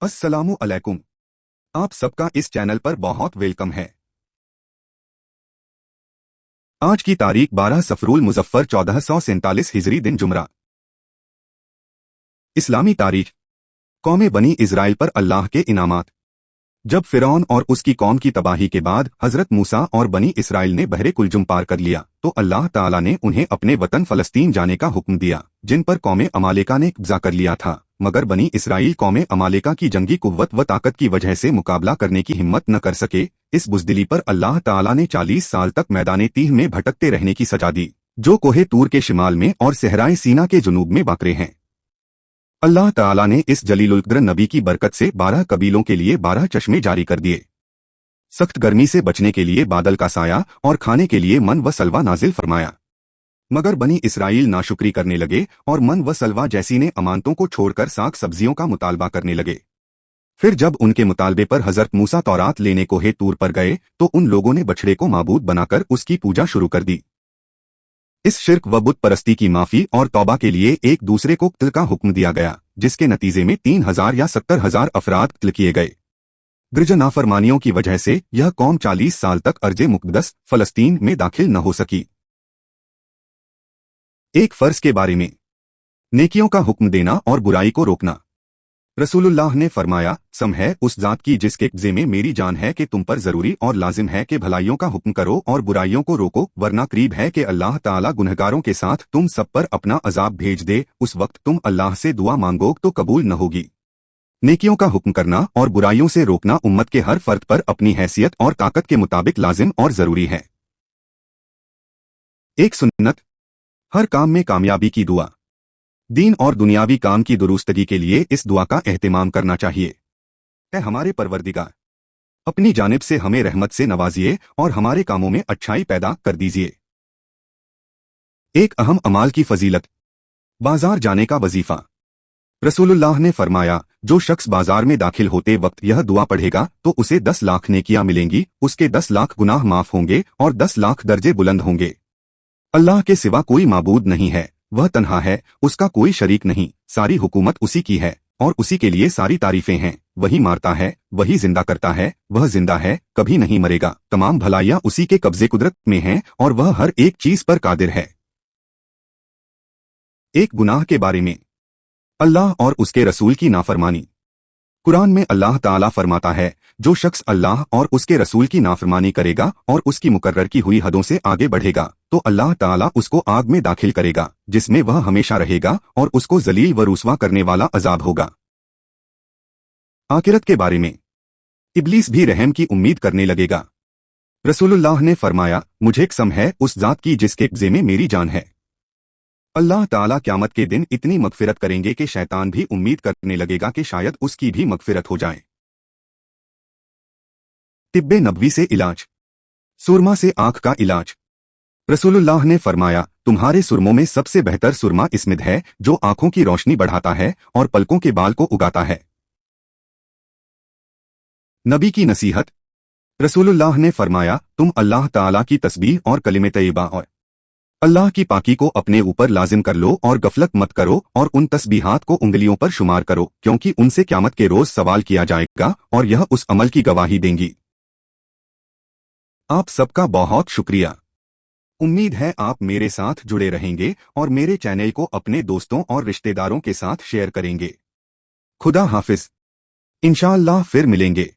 अस्सलामु अलैकुम। आप सबका इस चैनल पर बहुत वेलकम है। आज की तारीख 12 सफरुल मुजफ्फर 1447 हिजरी दिन जुमरा। इस्लामी तारीख। कौम बनी इज़राइल पर अल्लाह के इनामात। जब फिरौन और उसकी कौम की तबाही के बाद हजरत मूसा और बनी इस्राइल ने बहरे कुलजुम पार कर लिया तो अल्लाह ताला ने उन्हें अपने वतन फलस्तीन जाने का हुक्म दिया, जिन पर कौम अमालेका ने कब्जा कर लिया था। मगर बनी इस्राइल कौम अमालेका की जंगी कुव्वत व ताकत की वजह से मुकाबला करने की हिम्मत न कर सके। इस बुज़दिली पर अल्लाह ताला ने 40 साल तक मैदान तीह में भटकते रहने की सजा दी, जो कोहे तूर के शिमाल में और सहराए सीना के जुनूब में वाक़ हैं। अल्लाह ताला ने इस जलीलुल क़द्र नबी की बरकत से 12 कबीलों के लिए 12 चश्मे जारी कर दिए। सख्त गर्मी से बचने के लिए बादल का साया और खाने के लिए मन व सलवा नाजिल फरमाया। मगर बनी इस्राइल नाशुक्री करने लगे और मन व सलवा जैसी ने अमानतों को छोड़कर साग सब्जियों का मुतालबा करने लगे। फिर जब उनके मुतालबे पर हजरत मूसा तौरात लेने कोहे तूर पर गए तो उन लोगों ने बछड़े को माबूद बनाकर उसकी पूजा शुरू कर दी। इस शिर्क व बुत परस्ती की माफी और तौबा के लिए एक दूसरे को क़त्ल का हुक्म दिया गया, जिसके नतीजे में 3000 या 70,000 अफराद क़त्ल किए गए। दर्ज नाफरमानियों की वजह से यह कौम 40 साल तक अर्जे मुक़द्दस फलस्तीन में दाखिल न हो सकी। एक फर्ज के बारे में। नेकियों का हुक्म देना और बुराई को रोकना। रसूलुल्लाह ने फरमाया, सम है उस जात की जिसके कब्जे में मेरी जान है कि तुम पर जरूरी और लाजिम है कि भलाइयों का हुक्म करो और बुराइयों को रोको, वरना करीब है कि अल्लाह ताला गुनहगारों के साथ तुम सब पर अपना अजाब भेज दे। उस वक्त तुम अल्लाह से दुआ मांगो तो कबूल न होगी। नेकियों का हुक्म करना और बुराइयों से रोकना उम्मत के हर फर्द पर अपनी हैसियत और ताकत के मुताबिक लाजिम और जरूरी है। एक सुन्नत। हर काम में कामयाबी की दुआ। दीन और दुनियावी काम की दुरुस्तगी के लिए इस दुआ का एहतिमाम करना चाहिए। ऐ हमारे परवरदिगार, अपनी जानिब से हमें रहमत से नवाजिए और हमारे कामों में अच्छाई पैदा कर दीजिए। एक अहम अमाल की फजीलत। बाजार जाने का वजीफा। रसूलुल्लाह ने फरमाया, जो शख्स बाजार में दाखिल होते वक्त यह दुआ पढ़ेगा तो उसे 10 लाख नेकियां मिलेंगी, उसके 10 लाख गुनाह माफ होंगे और 10 लाख दर्जे बुलंद होंगे। अल्लाह के सिवा कोई माबूद नहीं है, वह तन्हा है, उसका कोई शरीक नहीं, सारी हुकूमत उसी की है और उसी के लिए सारी तारीफें हैं। वही मारता है, वही जिंदा करता है, वह जिंदा है, कभी नहीं मरेगा। तमाम भलाइयां उसी के कब्जे कुदरत में हैं और वह हर एक चीज पर कादिर है। एक गुनाह के बारे में। अल्लाह और उसके रसूल की नाफरमानी। कुरान में अल्लाह ताला फरमाता है, जो शख्स अल्लाह और उसके रसूल की नाफरमानी करेगा और उसकी मुकर्रर की हुई हदों से आगे बढ़ेगा तो अल्लाह ताला उसको आग में दाखिल करेगा, जिसमें वह हमेशा रहेगा और उसको जलील व रुस्वा करने वाला अजाब होगा। आखिरत के बारे में। इब्लीस भी रहम की उम्मीद करने लगेगा। रसूलुल्लाह ने फरमाया, मुझे कसम है उस जात की जिसके कब्जे में मेरी जान है, अल्लाह ताला क़यामत के दिन इतनी मगफिरत करेंगे कि शैतान भी उम्मीद करने लगेगा कि शायद उसकी भी मगफिरत हो जाए। तिब्बे नबवी से इलाज। सुरमा से आंख का इलाज। रसूलुल्लाह ने फरमाया, तुम्हारे सुरमों में सबसे बेहतर सुरमा इस्मिद है, जो आंखों की रोशनी बढ़ाता है और पलकों के बाल को उगाता है। नबी की नसीहत। रसूलुल्लाह ने फरमाया, तुम अल्लाह ताला की तस्बीह और कलिमे तैयबा और अल्लाह की पाकी को अपने ऊपर लाजिम कर लो और गफलत मत करो और उन तस्बीहात को उंगलियों पर शुमार करो, क्योंकि उनसे क़यामत के रोज सवाल किया जाएगा और यह उस अमल की गवाही देंगी। आप सबका बहुत शुक्रिया। उम्मीद है आप मेरे साथ जुड़े रहेंगे और मेरे चैनल को अपने दोस्तों और रिश्तेदारों के साथ शेयर करेंगे। खुदा हाफिज। इंशाअल्लाह फिर मिलेंगे।